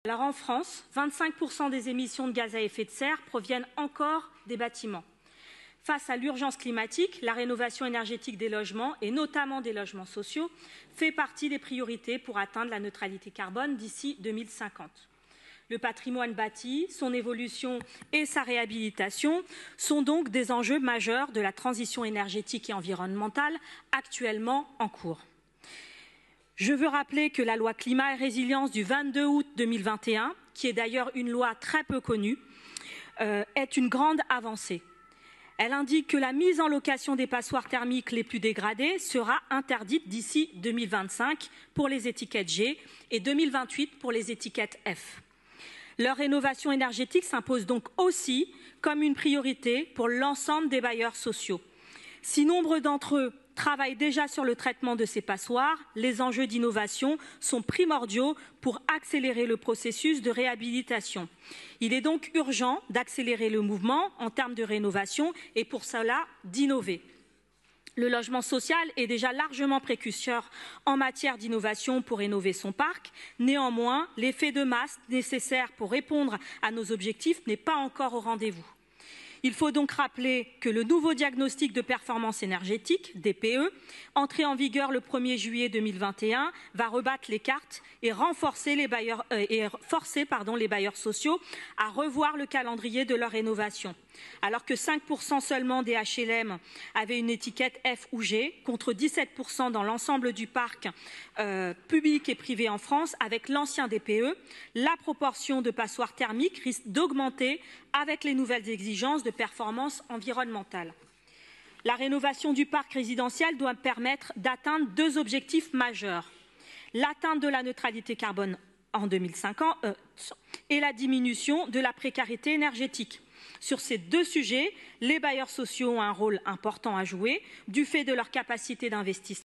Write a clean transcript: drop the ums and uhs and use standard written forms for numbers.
Alors en France, 25% des émissions de gaz à effet de serre proviennent encore des bâtiments. Face à l'urgence climatique, la rénovation énergétique des logements, et notamment des logements sociaux, fait partie des priorités pour atteindre la neutralité carbone d'ici 2050. Le patrimoine bâti, son évolution et sa réhabilitation sont donc des enjeux majeurs de la transition énergétique et environnementale actuellement en cours. Je veux rappeler que la loi Climat et Résilience du 22 août 2021, qui est d'ailleurs une loi très peu connue, est une grande avancée. Elle indique que la mise en location des passoires thermiques les plus dégradées sera interdite d'ici 2025 pour les étiquettes G et 2028 pour les étiquettes F. Leur rénovation énergétique s'impose donc aussi comme une priorité pour l'ensemble des bailleurs sociaux. Si nombre d'entre eux travaillent déjà sur le traitement de ces passoires, les enjeux d'innovation sont primordiaux pour accélérer le processus de réhabilitation. Il est donc urgent d'accélérer le mouvement en termes de rénovation et pour cela d'innover. Le logement social est déjà largement précurseur en matière d'innovation pour rénover son parc. Néanmoins, l'effet de masse nécessaire pour répondre à nos objectifs n'est pas encore au rendez-vous. Il faut donc rappeler que le nouveau diagnostic de performance énergétique, DPE, entré en vigueur le 1er juillet 2021, va rebattre les cartes et forcer les bailleurs sociaux à revoir le calendrier de leur rénovation. Alors que 5% seulement des HLM avaient une étiquette F ou G, contre 17% dans l'ensemble du parc public et privé en France, avec l'ancien DPE, la proportion de passoires thermiques risque d'augmenter avec les nouvelles exigences de performance environnementale. La rénovation du parc résidentiel doit permettre d'atteindre deux objectifs majeurs: l'atteinte de la neutralité carbone en 2050 et la diminution de la précarité énergétique. Sur ces deux sujets, les bailleurs sociaux ont un rôle important à jouer du fait de leur capacité d'investissement